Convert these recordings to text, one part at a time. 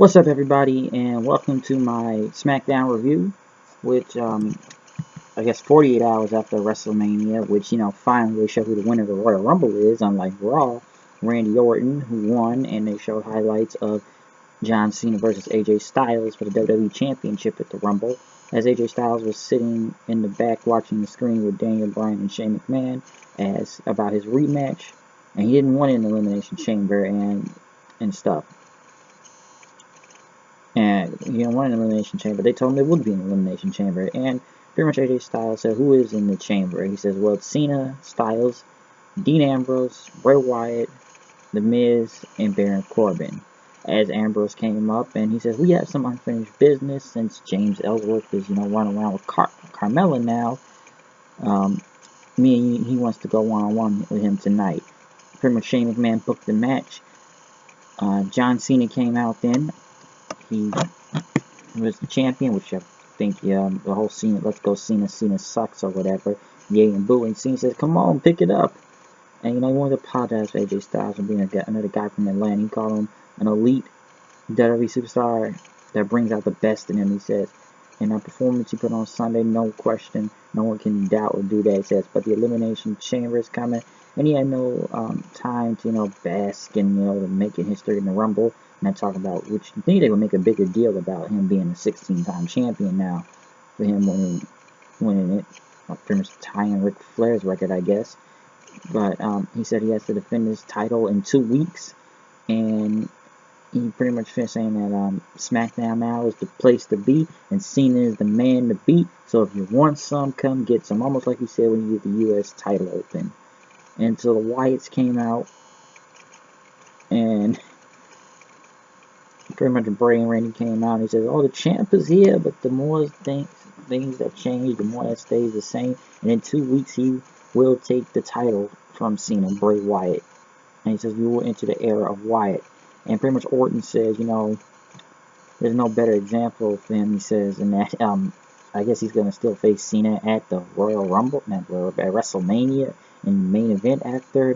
What's up, everybody, and welcome to my Smackdown review, which, I guess 48 hours after WrestleMania, which, finally they show who the winner of the Royal Rumble is, unlike Raw, Randy Orton, who won, and they showed highlights of John Cena versus AJ Styles for the WWE Championship at the Rumble, as AJ Styles was sitting in the back watching the screen with Daniel Bryan and Shane McMahon as about his rematch, and he didn't want it in the Elimination Chamber and stuff. And he didn't want an Elimination Chamber. They told him there would be an Elimination Chamber. And pretty much AJ Styles said, who is in the chamber? He says, well, it's Cena, Styles, Dean Ambrose, Bray Wyatt, The Miz, and Baron Corbin. As Ambrose came up, and he says, we have some unfinished business since James Ellsworth is, running around with Carmella now. He wants to go one-on-one with him tonight. Pretty much Shane McMahon booked the match. John Cena came out then. He was the champion, which I think the whole Cena, let's go Cena sucks or whatever, yay and boo, and Cena says, come on, pick it up. And he wanted to apologize for AJ Styles for being another guy from Atlanta. He called him an elite WWE superstar that brings out the best in him, he says. And that performance he put on Sunday, no question, no one can doubt or do that, he says. But the Elimination Chamber is coming, and he had no time to, bask and, to making history in the Rumble. And I talk about, which I think they would make a bigger deal about him being a 16-time champion now, for him winning it, pretty much tying Ric Flair's record, I guess. But he said he has to defend his title in 2 weeks, and he pretty much finished saying that Smackdown now is the place to be, and Cena is the man to beat. So if you want some, come get some. Almost like he said when you get the U.S. title open. And so the Wyatts came out, and pretty much Bray and Randy came out, and he says, oh, the champ is here, but the more things that change, the more that stays the same. And in 2 weeks, he will take the title from Cena, Bray Wyatt. And he says, we will enter the era of Wyatt. And pretty much Orton says, there's no better example for him, he says, and that, I guess he's going to still face Cena at the Royal Rumble, at WrestleMania, in the main event after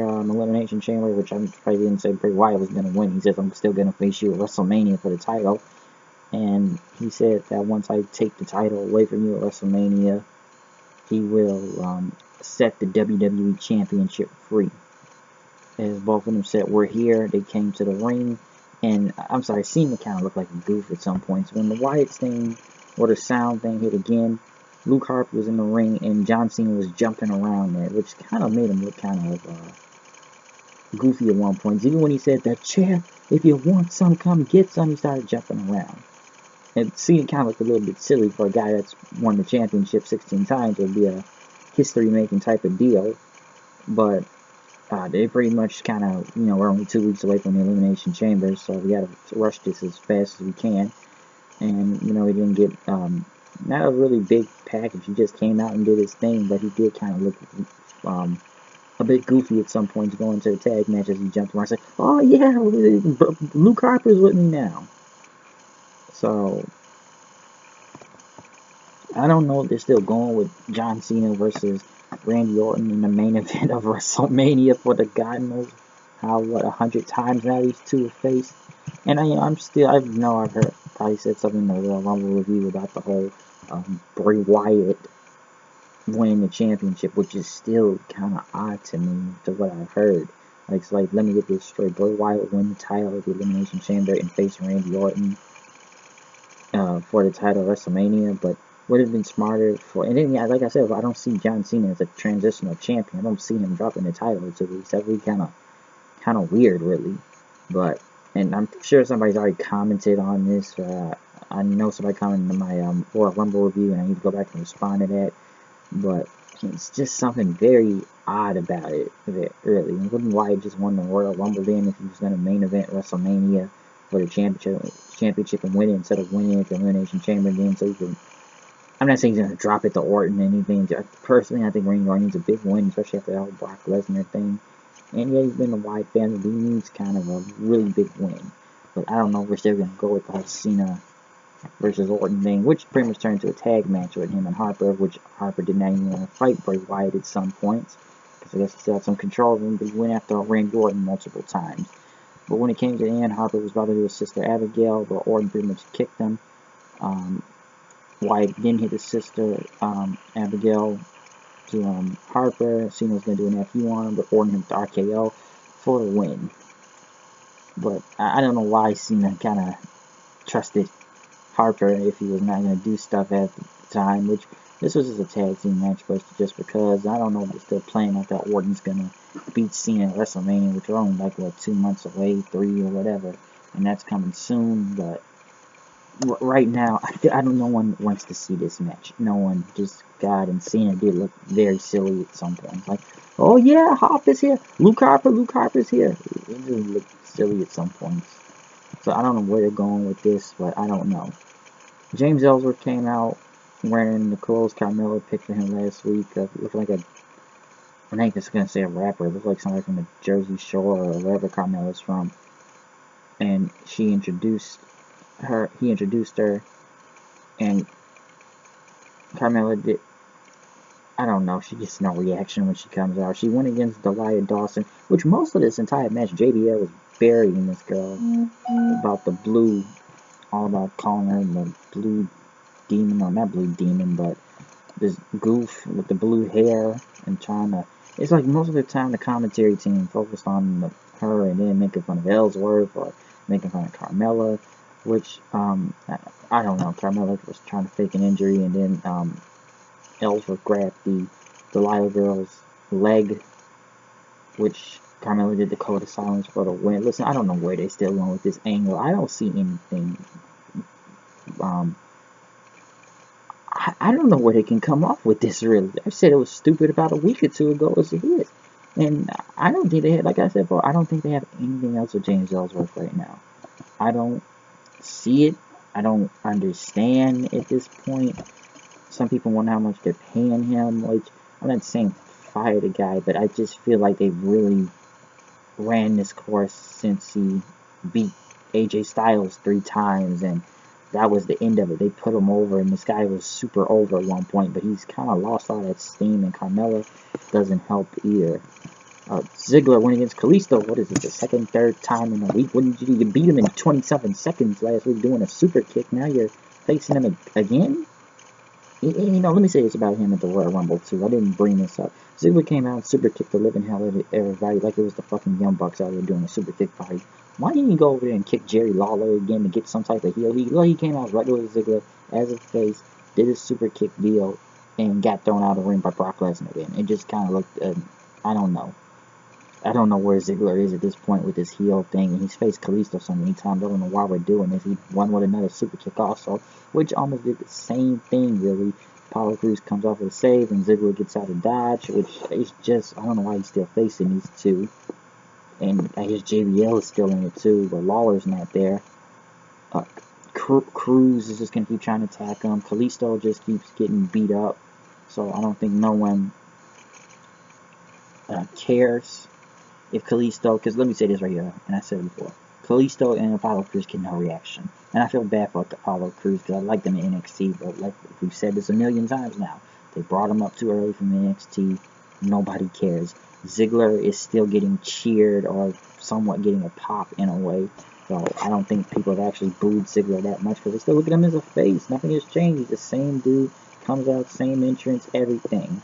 Elimination Chamber, which I'm probably didn't say Bray Wyatt was going to win. He says, I'm still going to face you at WrestleMania for the title. And he said that once I take the title away from you at WrestleMania, he will set the WWE Championship free. As both of them said, we're here. They came to the ring. And, I'm sorry, Cena kind of looked like a goof at some points. When the Wyatt thing, or the sound thing hit again, Luke Harper was in the ring, and John Cena was jumping around there, which kind of made him look kind of goofy at one point. Even when he said, the chair, if you want some, come get some, he started jumping around. And Cena kind of looked a little bit silly for a guy that's won the championship 16 times. It would be a history-making type of deal. But they pretty much kind of, we're only 2 weeks away from the Elimination Chamber, so we got to rush this as fast as we can. And, he didn't get not a really big package. He just came out and did his thing, but he did kind of look a bit goofy at some points going to the tag match as he jumped around. Like, oh yeah, Luke Harper's with me now. So I don't know if they're still going with John Cena versus Randy Orton in the main event of WrestleMania for the God knows how, 100 times now these two have faced. And I've heard, probably said something in the Royal Rumble review about the whole Bray Wyatt winning the championship, which is still kind of odd to me, to what I've heard. It's like, let me get this straight. Bray Wyatt win the title of the Elimination Chamber and face Randy Orton for the title of WrestleMania, but would have been smarter for, and then, like I said, I don't see John Cena as a transitional champion. I don't see him dropping the title in 2 weeks. That would be kind of weird, really. But, and I'm sure somebody's already commented on this. I know somebody commented on my Royal Rumble review, and I need to go back and respond to that. But it's just something very odd about it, really. And wouldn't Wyatt just won the Royal Rumble then if he was going to main event WrestleMania for the championship and win it instead of winning at the Elimination Chamber again? So he can. I'm not saying he's going to drop it to Orton or anything. Personally, I think Randy Orton needs a big win, especially after that whole Brock Lesnar thing. And yeah, he's been a Wyatt fan, but he needs kind of a really big win. But I don't know if they're going to go with the whole Cena versus Orton thing, which pretty much turned into a tag match with him and Harper, which Harper did not even want to fight Bray Wyatt at some points. because I guess he still had some control of him, but he went after Randy Orton multiple times. But when it came to the end, Harper was about to do his sister Abigail, but Orton pretty much kicked him. Wyatt didn't hit his sister Abigail to Harper. Cena was going to do an FU on him, but Orton hit the RKO for the win. But I don't know why Cena kind of trusted Harper if he was not going to do stuff at the time, which this was just a tag team match, but just because I don't know if they're still playing like that Orton's going to beat Cena at WrestleMania, which are only like, what, 2 months away, 3 or whatever, and that's coming soon, but right now, I don't. No one wants to see this match. No one. Just God, and Cena did look very silly at some point. Like, oh yeah, Harper's here. Luke Harper's here. It just looked silly at some points. So I don't know where they're going with this, but I don't know. James Ellsworth came out wearing the clothes Carmella picked for him last week. Looked like a, I think it's gonna say a rapper. It looked like somebody from the Jersey Shore or wherever Carmella's from. And he introduced her, and Carmella did, I don't know, she gets no reaction when she comes out. She went against Delia Dawson, which most of this entire match, JBL was burying this girl about the blue, all about calling her the blue demon, or not blue demon, but this goof with the blue hair, and trying to, it's like most of the time the commentary team focused on her and then making fun of Ellsworth or making fun of Carmella, which, I don't know, Carmella was trying to fake an injury, and then, Ellsworth grabbed the Delilah girl's leg, which Carmella did the code of silence for the win. Listen, I don't know where they still going with this angle. I don't see anything, I don't know where they can come off with this, really. I said it was stupid about a week or two ago as it is. And I don't think they have, like I said before, I don't think they have anything else with James Ellsworth right now. I don't see it. I don't understand at this point. Some people wonder how much they're paying him, which I'm not saying fire the guy, but I just feel like they really ran this course since he beat AJ Styles 3 times, and that was the end of it. They put him over, and this guy was super over at one point, but he's kind of lost all that steam, and Carmella doesn't help either. Ziggler went against Kalisto. What is it, the second, third time in a week? Wouldn't you beat him in 27 seconds last week doing a super kick? Now you're facing him again? You know, let me say this about him at the Royal Rumble, too. I didn't bring this up. Ziggler came out and super kicked the living hell out of everybody like it was the fucking Young Bucks out there doing a super kick party. Why didn't he go over there and kick Jerry Lawler again to get some type of heel? He came out regular Ziggler as a face, did his super kick deal, and got thrown out of the ring by Brock Lesnar again. It just kind of looked, I don't know. I don't know where Ziggler is at this point with this heel thing, and he's faced Kalisto so many times. I don't know why we're doing this. He won with another super kick also, which almost did the same thing, really. Apollo Crews comes off with a save, and Ziggler gets out of dodge, which is just, I don't know why he's still facing these two. And I guess JBL is still in it too, but Lawler's not there. Crews is just going to keep trying to attack him. Kalisto just keeps getting beat up, so I don't think no one cares if Kalisto, because let me say this right here, and I said it before, Kalisto and Apollo Crews get no reaction. And I feel bad for Apollo Crews because I like them in NXT, but like we've said this a million times now, they brought him up too early from NXT. Nobody cares. Ziggler is still getting cheered or somewhat getting a pop in a way. So I don't think people have actually booed Ziggler that much because they still look at him as a face. Nothing has changed. He's the same dude, comes out, same entrance, everything.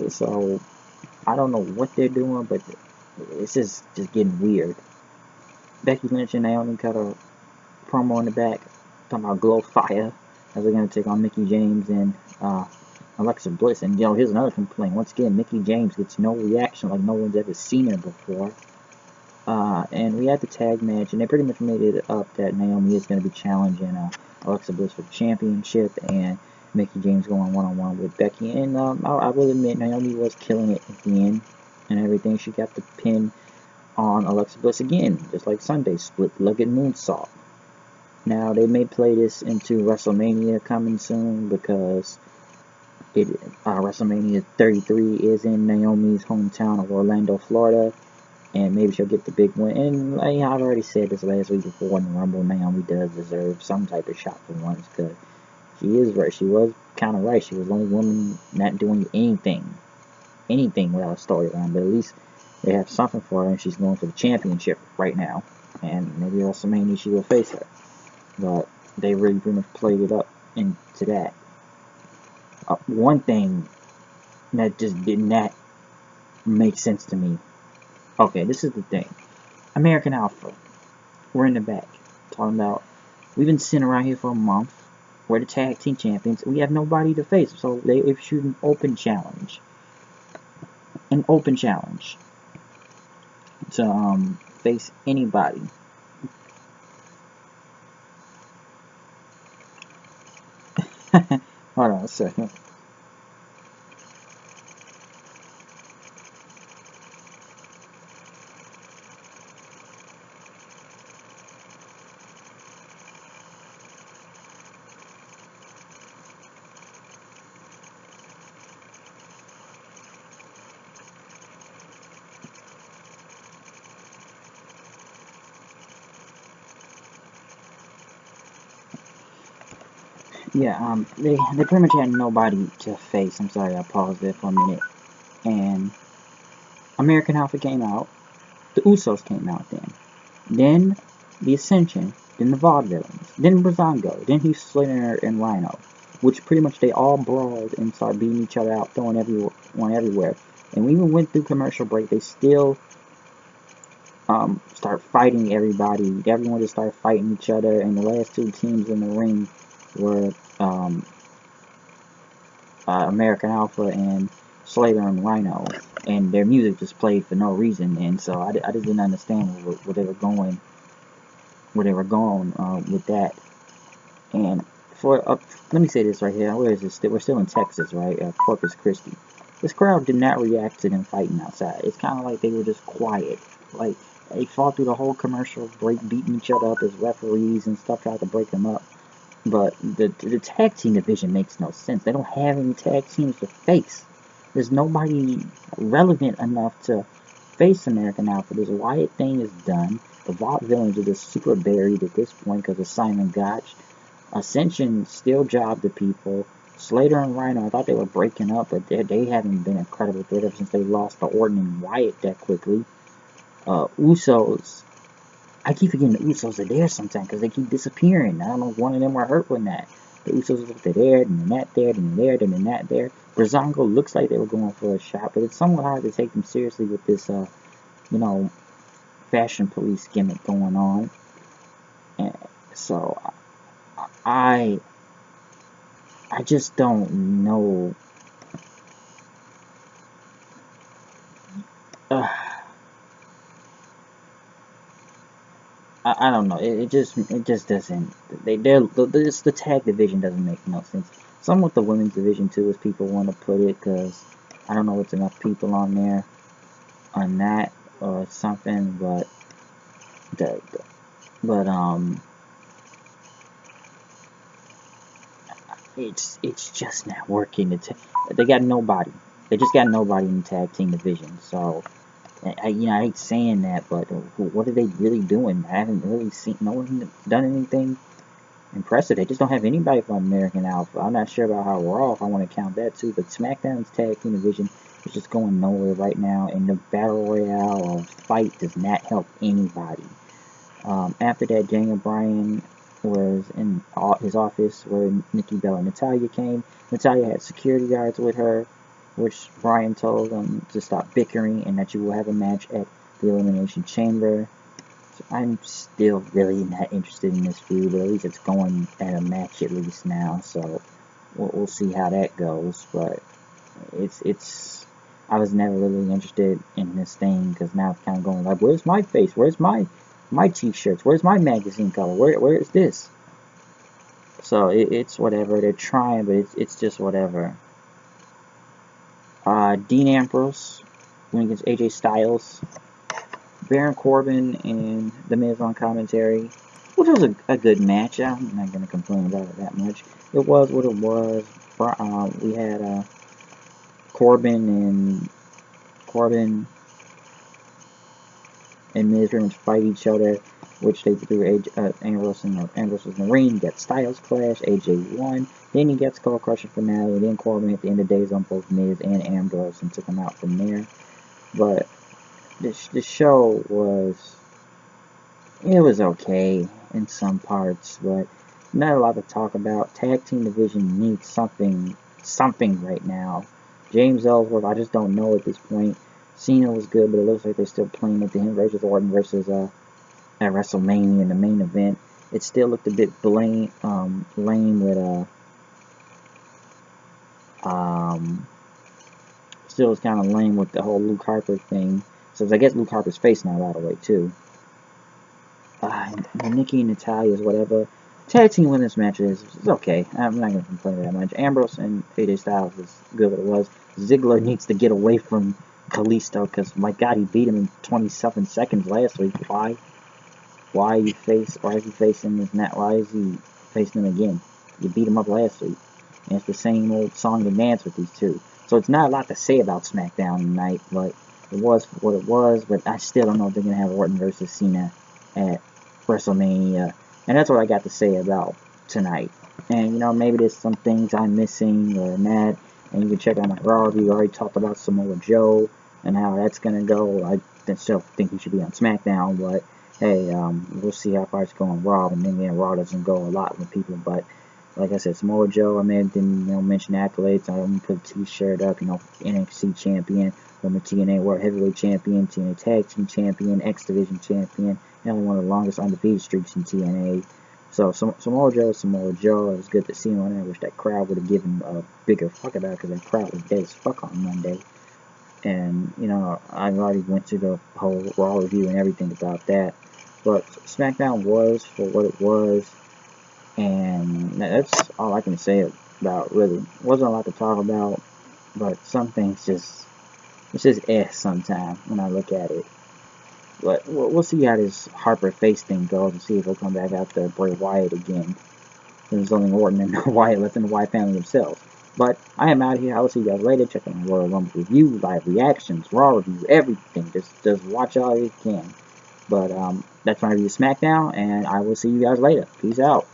So I don't know what they're doing, but it's just getting weird. Becky Lynch and Naomi cut a promo in the back talking about Glow Fire as they're going to take on Mickie James and Alexa Bliss. And, you know, here's another complaint. Once again, Mickie James gets no reaction like no one's ever seen her before. And we had the tag match, and they pretty much made it up that Naomi is going to be challenging Alexa Bliss for the championship, and Mickie James going one-on-one with Becky. And I will admit, Naomi was killing it at the end and everything. She got the pin on Alexa Bliss again, just like Sunday, split-legged moonsault. Now, they may play this into WrestleMania coming soon because WrestleMania 33 is in Naomi's hometown of Orlando, Florida, and maybe she'll get the big win. And I've already said this last week before in the Rumble, Naomi does deserve some type of shot for once because she is right. She was kind of right. She was the only woman not doing anything anything without a storyline, but at least they have something for her, and she's going for the championship right now. And maybe WrestleMania she will face her. But they really pretty much played it up into that. One thing that just did not make sense to me. Okay, this is the thing. American Alpha. We're in the back. Talking about, we've been sitting around here for a month. We're the tag team champions. We have nobody to face. So they issued an open challenge. An open challenge. To face anybody. Hold on a second. Yeah, they pretty much had nobody to face. I'm sorry, I paused there for a minute. And American Alpha came out. The Usos came out then. Then the Ascension. Then the Vaudevillains. Then Brazongo. Then Heath Slater and Rhino. Which pretty much they all brawled and started beating each other out, throwing everyone everywhere. And we even went through commercial break. They still start fighting everybody. Everyone just started fighting each other. And the last two teams in the ring were American Alpha and Slater and Rhino, and their music just played for no reason, and so I just didn't understand where they were going, with that. And let me say this right here. Where is this? We're still in Texas, right? Corpus Christi. This crowd did not react to them fighting outside. It's kind of like they were just quiet. Like, they fought through the whole commercial break, beating each other up as referees and stuff, tried to break them up. But the tag team division makes no sense. They don't have any tag teams to face. There's nobody relevant enough to face American Alpha. This Wyatt thing is done. The Vaudevillains are just super buried at this point because of Simon Gotch. Ascension still jobbed the people. Slater and Rhino, I thought they were breaking up, but they haven't been incredible threat ever since they lost to Orton and Wyatt that quickly. Usos, I keep forgetting the Usos are there sometimes because they keep disappearing. I don't know if one of them were hurt with that. The Usos looked at there, then that there, then there, then that there. Brazongo looks like they were going for a shot, but it's somewhat hard to take them seriously with this, fashion police gimmick going on. And so I just don't know. I don't know. It just doesn't. The tag division doesn't make no sense. Some with the women's division too, as people want to put it, because I don't know what's enough people on there on that or something. But it's just not working. They got nobody. They just got nobody in the tag team division. So. I hate saying that, but what are they really doing? I haven't really seen no one done anything impressive. They just don't have anybody from American Alpha. I'm not sure about how Raw, if I want to count that too, but SmackDown's tag team division is just going nowhere right now, and the Battle Royale or fight does not help anybody. After that, Daniel Bryan was in his office where Nikki Bella and Natalya came. Natalya had security guards with her, which Bryan told them to stop bickering and that you will have a match at the Elimination Chamber. So I'm still really not interested in this feud, but at least it's going at a match at least now, so we'll see how that goes. But I was never really interested in this thing because now it's kind of going like, where's my face? Where's my t-shirts? Where's my magazine cover? Where is this? So it's whatever. They're trying, but it's just whatever. Dean Ambrose went against AJ Styles, Baron Corbin, and The Miz on commentary, which was a good match. I'm not going to complain about it that much. It was what it was. We had Corbin and Miz pretty much fight each other. which they threw Ambrose in the ring. Got Styles Clash, AJ won. Then he got Skull Crusher finale. Then Corbin at the end of days on both Miz and Ambrose and took him out from there. But the show was, it was okay in some parts, but not a lot to talk about. Tag team division needs something right now. James Ellsworth, I just don't know at this point. Cena was good, but it looks like they're still playing at the him versus Orton versus at WrestleMania in the main event. It still looked a bit lame with still was kind of lame with the whole Luke Harper thing. So I guess Luke Harper's face now, by the way, too. Nikki and Natalia's whatever. Tag team women's matches is okay. I'm not going to complain that much. Ambrose and AJ Styles is good what it was. Ziggler needs to get away from Kalisto because, my God, he beat him in 27 seconds last week. Why? Why is he facing this net? Why is he facing him again? You beat him up last week. And it's the same old song and dance with these two. So it's not a lot to say about Smackdown tonight, but it was what it was. But I still don't know if they're going to have Orton versus Cena at WrestleMania. And that's what I got to say about tonight. And, you know, maybe there's some things I'm missing or not. And you can check out my Raw review. I already talked about Samoa Joe and how that's going to go. I still think he should be on SmackDown, but hey, we'll see how far it's going Raw. And then again, Raw doesn't go a lot with people, but like I said, Samoa Joe, I may have didn't, mention accolades. I don't put a t-shirt up, NXT champion, former TNA World Heavyweight Champion, TNA Tag Team Champion, X Division Champion, and one of the longest undefeated streaks in TNA. So Samoa Joe. It was good to see him on there. I wish that crowd would have given a bigger fuck about it because that crowd was dead as fuck on Monday. And, I already went through the whole Raw review and everything about that. But SmackDown was for what it was. And that's all I can say about, really. Wasn't a lot to talk about. But some things it's just sometimes when I look at it. But we'll see how this Harper face thing goes and see if he'll come back after Bray Wyatt again. There's only Orton and Wyatt left in the Wyatt family themselves. But I am out here. I will see you guys later. Check out my Royal Rumble review, live reactions, Raw review, everything. Just watch all you can. But that's my review of SmackDown, and I will see you guys later. Peace out.